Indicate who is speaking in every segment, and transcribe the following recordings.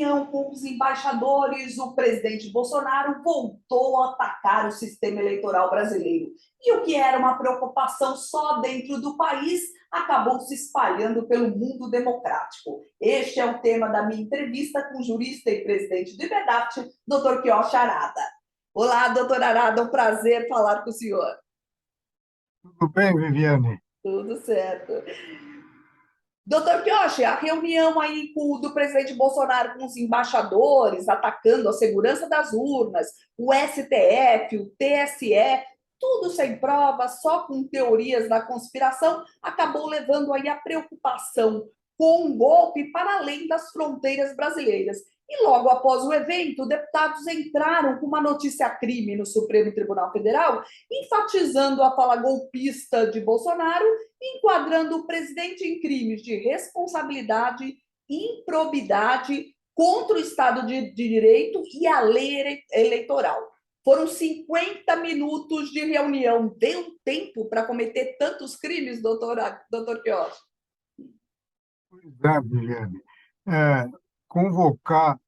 Speaker 1: reunião com os embaixadores, o presidente Bolsonaro voltou a atacar o sistema eleitoral brasileiro. E o que era uma preocupação só dentro do país acabou se espalhando pelo mundo democrático. Este é o tema da minha entrevista com o jurista e presidente do IBEDAPT, doutor Quioche Arada. Olá, doutor Arada, é um prazer falar com o senhor.
Speaker 2: Tudo bem, Viviane?
Speaker 1: Tudo certo. Doutor Quioche, a reunião aí do presidente Bolsonaro com os embaixadores, atacando a segurança das urnas, o STF, o TSE, tudo sem provas, só com teorias da conspiração, acabou levando aí a preocupação com um golpe para além das fronteiras brasileiras. E logo após o evento, deputados entraram com uma notícia-crime no Supremo Tribunal Federal, enfatizando a fala golpista de Bolsonaro, enquadrando o presidente em crimes de responsabilidade, improbidade contra o Estado de Direito e a lei eleitoral. Foram 50 minutos de reunião. Deu tempo para cometer tantos crimes, doutor Quioche?
Speaker 2: Pois é, Viviane. É, Convocar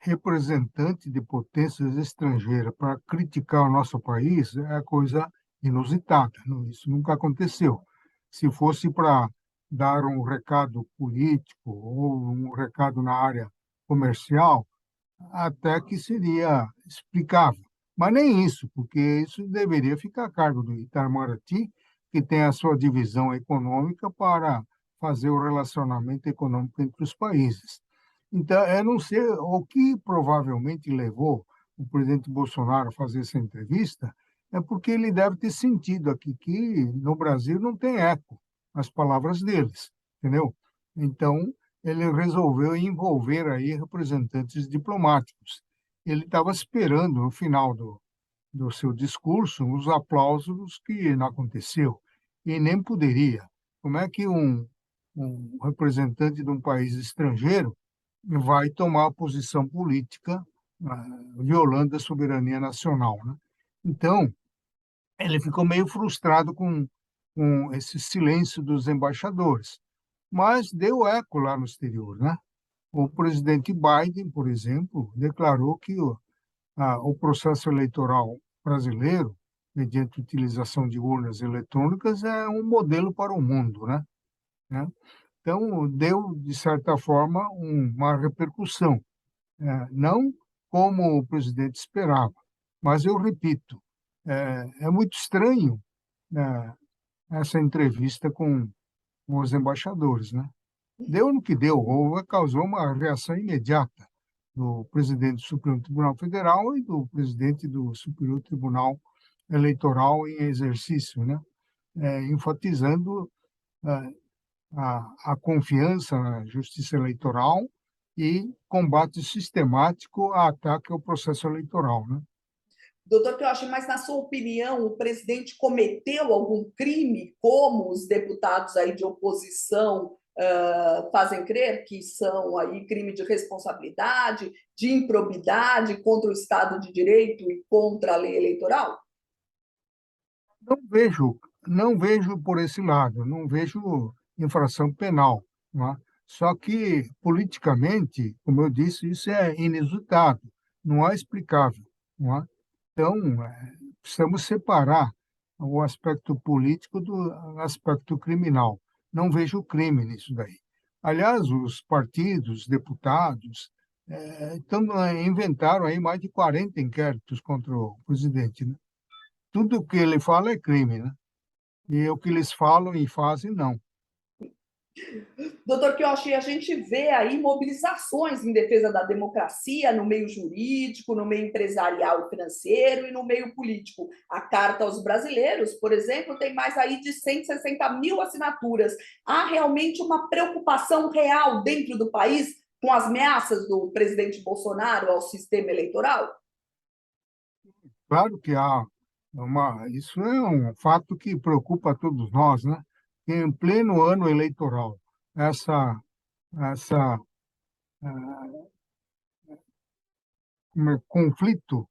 Speaker 2: representante de potências estrangeiras para criticar o nosso país é coisa inusitada. Isso nunca aconteceu. Se fosse para dar um recado político ou um recado na área comercial, até que seria explicável. Mas nem isso, porque isso deveria ficar a cargo do Itamaraty, que tem a sua divisão econômica para fazer o relacionamento econômico entre os países. Então, eu não sei o que provavelmente levou o presidente Bolsonaro a fazer essa entrevista, é porque ele deve ter sentido aqui que no Brasil não tem eco as palavras deles, entendeu? Então, ele resolveu envolver aí representantes diplomáticos. Ele estava esperando, no final do seu discurso, os aplausos que não aconteceu, e nem poderia. Como é que um representante de um país estrangeiro vai tomar posição política violando a soberania nacional, né? Então, ele ficou meio frustrado com esse silêncio dos embaixadores, mas deu eco lá no exterior, né? O presidente Biden, por exemplo, declarou que o processo eleitoral brasileiro, mediante utilização de urnas eletrônicas, é um modelo para o mundo, né? Então, deu, de certa forma, uma repercussão, não como o presidente esperava, mas eu repito, é muito estranho, né, essa entrevista com os embaixadores, né? Deu no que deu, causou uma reação imediata do presidente do Supremo Tribunal Federal e do presidente do Superior Tribunal Eleitoral em exercício, né? Enfatizando a confiança na justiça eleitoral e combate sistemático a ataque ao processo eleitoral, né?
Speaker 1: Doutor Quioche, mas na sua opinião, o presidente cometeu algum crime, como os deputados aí de oposição fazem crer, que são aí crime de responsabilidade, de improbidade contra o Estado de Direito e contra a lei eleitoral?
Speaker 2: Não vejo por esse lado, não vejo infração penal, não é? Só que, politicamente, como eu disse, isso é inusitado, não é explicável, não é? Então, precisamos separar o aspecto político do aspecto criminal. Não vejo crime nisso daí. Aliás, os partidos, deputados, inventaram aí mais de 40 inquéritos contra o presidente, né? Tudo o que ele fala é crime, né? E o que eles falam e fazem, não.
Speaker 1: Doutor Quioche, a gente vê aí mobilizações em defesa da democracia no meio jurídico, no meio empresarial e financeiro e no meio político. A Carta aos Brasileiros, por exemplo, tem mais aí de 160 mil assinaturas. Há realmente uma preocupação real dentro do país com as ameaças do presidente Bolsonaro ao sistema eleitoral?
Speaker 2: Claro que há isso é um fato que preocupa a todos nós, né? Que em pleno ano eleitoral, essa conflito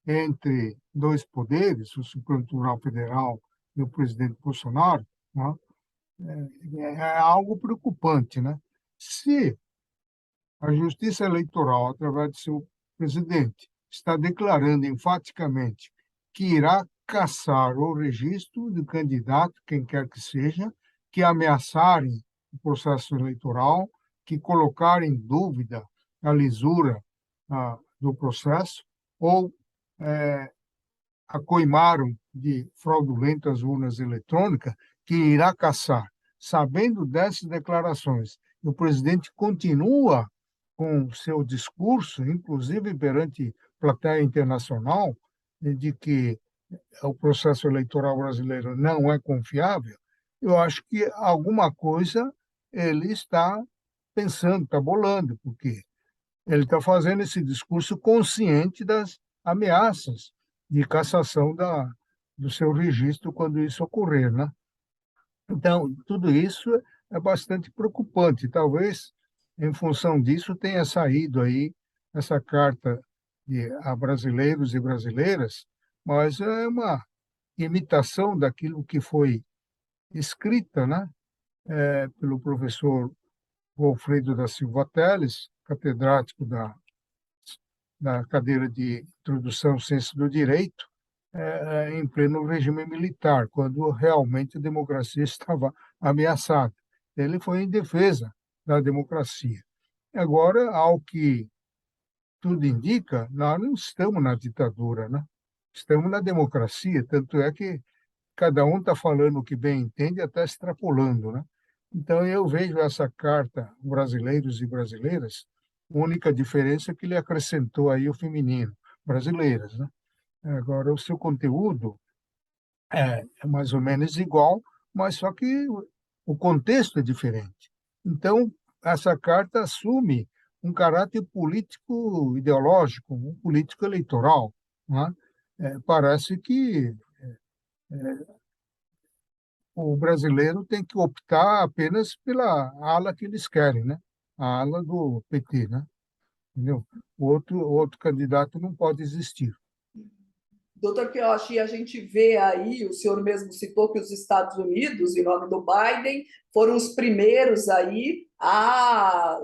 Speaker 2: entre dois poderes, o Supremo Tribunal Federal e o presidente Bolsonaro, né? É algo preocupante, né? Se A Justiça Eleitoral, através de seu presidente, está declarando enfaticamente que irá cassar o registro do candidato, quem quer que seja, que ameaçarem o processo eleitoral, que colocarem em dúvida a lisura do processo ou acoimaram de fraudulentas urnas eletrônicas, que irá caçar. Sabendo dessas declarações, o presidente continua com seu discurso, inclusive perante plateia internacional, de que o processo eleitoral brasileiro não é confiável. Eu acho que alguma coisa ele está pensando, está bolando, porque ele está fazendo esse discurso consciente das ameaças de cassação do seu registro quando isso ocorrer, né? Então, tudo isso é bastante preocupante. Talvez, em função disso, tenha saído aí essa carta a brasileiros e brasileiras, mas é uma imitação daquilo que foi escrita, né, pelo professor Wolfredo da Silva Teles, catedrático da cadeira de Introdução à Ciência do Direito, em pleno regime militar, quando realmente a democracia estava ameaçada. Ele foi em defesa da democracia. Agora, ao que tudo indica, nós não estamos na ditadura, né? Estamos na democracia, tanto é que cada um está falando o que bem entende, até extrapolando, né? Então, eu vejo essa carta, brasileiros e brasileiras, a única diferença é que ele acrescentou aí o feminino, brasileiras, né? Agora, o seu conteúdo é mais ou menos igual, mas só que o contexto é diferente. Então, essa carta assume um caráter político ideológico, um político eleitoral, né? Parece que o brasileiro tem que optar apenas pela ala que eles querem, né? A ala do PT, né? Entendeu? O outro candidato não pode existir.
Speaker 1: Doutor Piochi, a gente vê aí, o senhor mesmo citou que os Estados Unidos, em nome do Biden, foram os primeiros aí a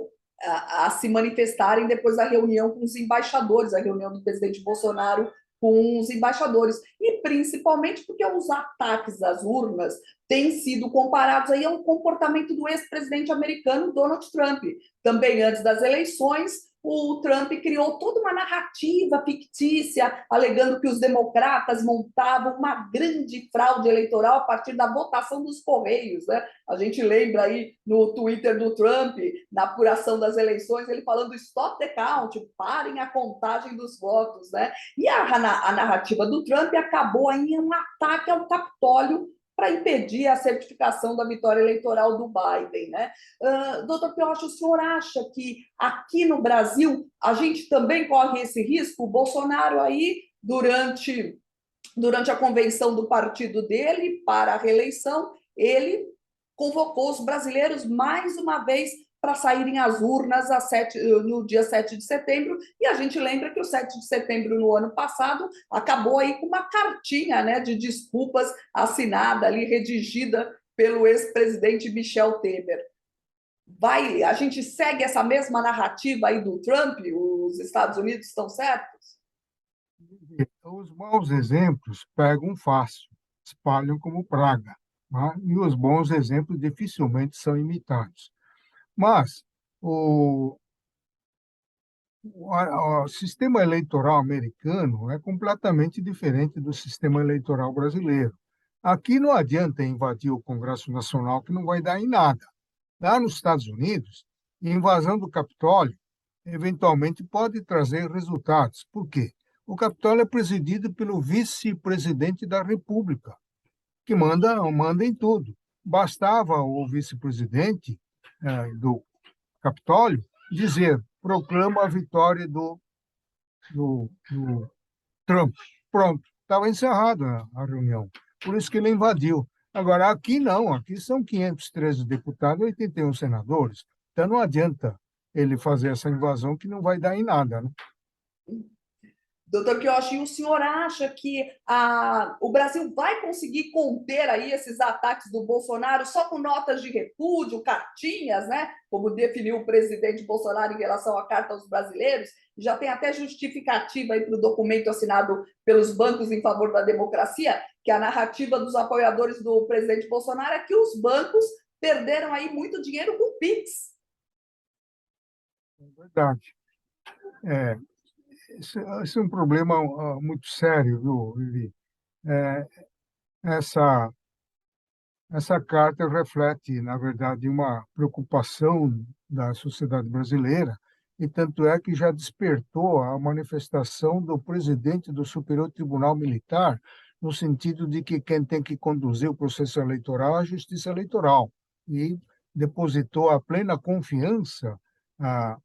Speaker 1: se manifestarem depois da reunião com os embaixadores, a reunião do presidente Bolsonaro com os embaixadores, e principalmente porque os ataques às urnas têm sido comparados aí ao comportamento do ex-presidente americano Donald Trump. Também antes das eleições, o Trump criou toda uma narrativa fictícia, alegando que os democratas montavam uma grande fraude eleitoral a partir da votação dos Correios, né? A gente lembra aí no Twitter do Trump, na apuração das eleições, ele falando stop the count, parem a contagem dos votos, né? E a narrativa do Trump acabou aí em um ataque ao Capitólio para impedir a certificação da vitória eleitoral do Biden, né? Doutor Piocha, o senhor acha que aqui no Brasil a gente também corre esse risco? O Bolsonaro aí, durante a convenção do partido dele para a reeleição, ele convocou os brasileiros mais uma vez para saírem às urnas no dia 7 de setembro, e a gente lembra que o 7 de setembro no ano passado acabou aí com uma cartinha, né, de desculpas assinada ali, redigida pelo ex-presidente Michel Temer. A gente segue essa mesma narrativa aí do Trump? Os Estados Unidos estão certos?
Speaker 2: Os maus exemplos pegam fácil, espalham como praga, né? E os bons exemplos dificilmente são imitados. Mas o, o sistema eleitoral americano é completamente diferente do sistema eleitoral brasileiro. Aqui não adianta invadir o Congresso Nacional, que não vai dar em nada. Lá nos Estados Unidos, a invasão do Capitólio eventualmente pode trazer resultados. Por quê? O Capitólio é presidido pelo vice-presidente da República, que manda em tudo. Bastava o vice-presidente do Capitólio dizer: proclama a vitória do Trump. Pronto, estava encerrada a reunião. Por isso que ele invadiu. Agora, aqui não, aqui são 513 deputados e 81 senadores. Então não adianta ele fazer essa invasão que não vai dar em nada, né?
Speaker 1: Doutor Kiyoshi, o senhor acha que o Brasil vai conseguir conter aí esses ataques do Bolsonaro só com notas de repúdio, cartinhas, né? Como definiu o presidente Bolsonaro em relação à Carta aos Brasileiros? Já tem até justificativa aí para o documento assinado pelos bancos em favor da democracia, que a narrativa dos apoiadores do presidente Bolsonaro é que os bancos perderam aí muito dinheiro com o Pix.
Speaker 2: É verdade. É, esse é um problema muito sério, viu, Vivi? É, essa, essa carta reflete, na verdade, uma preocupação da sociedade brasileira, e tanto é que já despertou a manifestação do presidente do Superior Tribunal Militar, no sentido de que quem tem que conduzir o processo eleitoral é a Justiça Eleitoral, e depositou a plena confiança ah,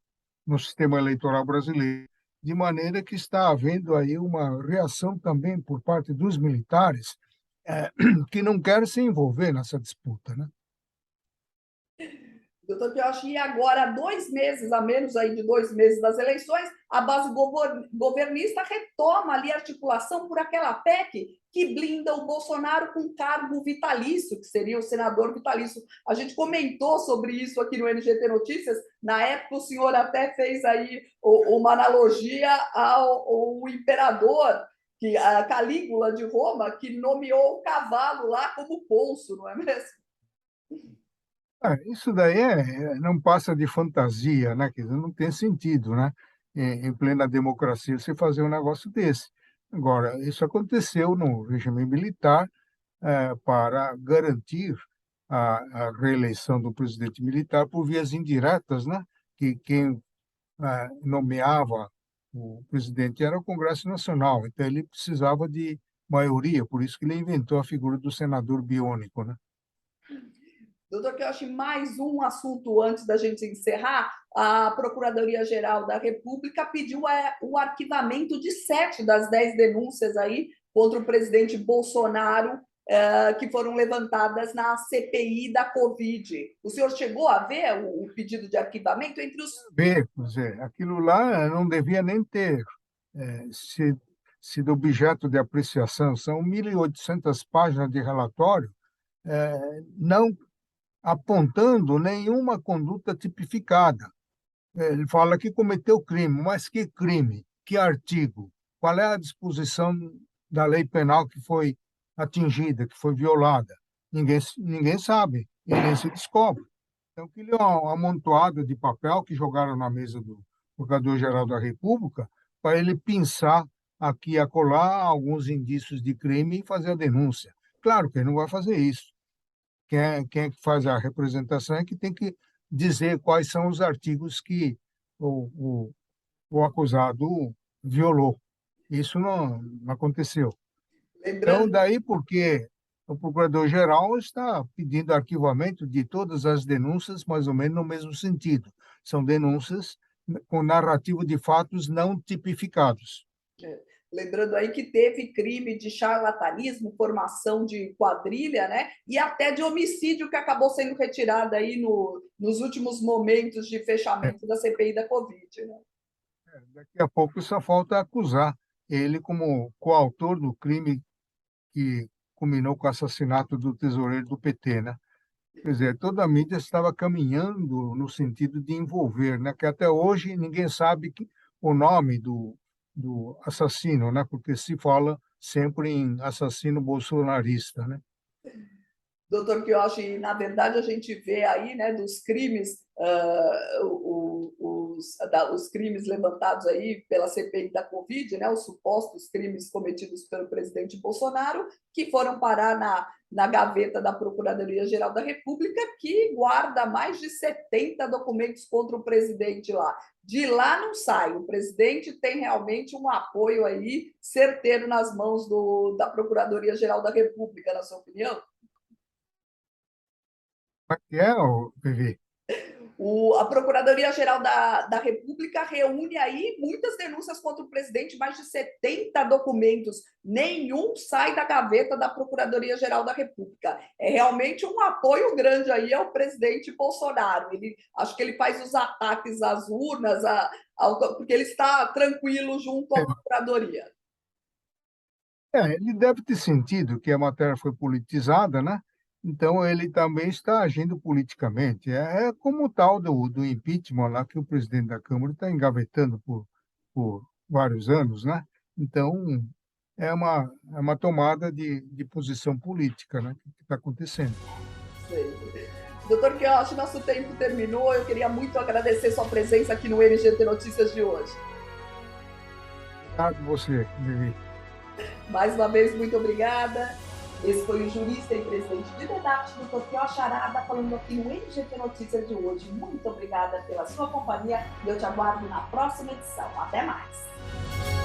Speaker 2: no sistema eleitoral brasileiro, de maneira que está havendo aí uma reação também por parte dos militares, que não querem se envolver nessa disputa, né?
Speaker 1: Doutor Pioche, e agora, 2 meses, a menos aí de 2 meses das eleições, a base governista retoma ali a articulação por aquela PEC que blinda o Bolsonaro com cargo vitalício, que seria o senador vitalício. A gente comentou sobre isso aqui no NGT Notícias. Na época, o senhor até fez aí uma analogia ao imperador, que a Calígula de Roma, que nomeou o cavalo lá como cônsul, não é mesmo?
Speaker 2: Isso daí não passa de fantasia, né? Quer dizer, não tem sentido, né? Em plena democracia, você fazer um negócio desse. Agora, isso aconteceu no regime militar para garantir a reeleição do presidente militar por vias indiretas, né? Que quem nomeava o presidente era o Congresso Nacional, então ele precisava de maioria, por isso que ele inventou a figura do senador biônico, né?
Speaker 1: Doutor, que eu acho mais um assunto antes da gente encerrar. A Procuradoria-Geral da República pediu o arquivamento de 7 das 10 denúncias aí contra o presidente Bolsonaro, que foram levantadas na CPI da Covid. O senhor chegou a ver o pedido de arquivamento entre os...
Speaker 2: Ver, quer dizer, aquilo lá não devia nem ter sido objeto de apreciação. São 1.800 páginas de relatório, não apontando nenhuma conduta tipificada. Ele fala que cometeu crime, mas que crime? Que artigo? Qual é a disposição da lei penal que foi atingida, que foi violada? Ninguém sabe e nem se descobre. Então, aquilo é um amontoado de papel que jogaram na mesa do Procurador-Geral da República para ele pensar aqui e acolá alguns indícios de crime e fazer a denúncia. Claro que ele não vai fazer isso. Quem é que faz a representação é que tem que dizer quais são os artigos que o, o, o acusado violou. Isso não aconteceu. Então,
Speaker 1: Lembrando,
Speaker 2: daí porque o Procurador-Geral está pedindo arquivamento de todas as denúncias, mais ou menos no mesmo sentido. São denúncias com narrativo de fatos não tipificados.
Speaker 1: lembrando aí que teve crime de charlatanismo, formação de quadrilha, né? E até de homicídio que acabou sendo retirado aí nos últimos momentos de fechamento da CPI da Covid, né?
Speaker 2: Daqui a pouco só falta acusar ele como coautor do crime que culminou com o assassinato do tesoureiro do PT, né? Quer dizer, toda a mídia estava caminhando no sentido de envolver, né? Que até hoje ninguém sabe o nome do assassino, né? Porque se fala sempre em assassino bolsonarista, né?
Speaker 1: Doutor Kiyoshi, na verdade, a gente vê aí, né, dos crimes, os crimes levantados aí pela CPI da Covid, né, os supostos crimes cometidos pelo presidente Bolsonaro, que foram parar na gaveta da Procuradoria-Geral da República, que guarda mais de 70 documentos contra o presidente lá. De lá não sai. O presidente tem realmente um apoio aí certeiro nas mãos da Procuradoria-Geral da República, na sua opinião?
Speaker 2: Como é que é, Vivi?
Speaker 1: A Procuradoria-Geral da República reúne aí muitas denúncias contra o presidente, mais de 70 documentos, nenhum sai da gaveta da Procuradoria-Geral da República. É realmente um apoio grande aí ao presidente Bolsonaro. Acho que ele faz os ataques às urnas, porque ele está tranquilo junto à Procuradoria.
Speaker 2: Ele deve ter sentido que a matéria foi politizada, né? Então, ele também está agindo politicamente. É como o tal do impeachment lá, que o presidente da Câmara está engavetando por vários anos, né? Então, é uma tomada de posição política, né, que está acontecendo.
Speaker 1: Sei. Doutor Quioche, nosso tempo terminou. Eu queria muito agradecer sua presença aqui no NGT Notícias de hoje.
Speaker 2: Obrigado você, Vivi.
Speaker 1: Mais uma vez, muito obrigada. Esse foi o jurista e presidente de debate, doutor Quioche Arada, falando aqui no NGT Notícias de hoje. Muito obrigada pela sua companhia e eu te aguardo na próxima edição. Até mais!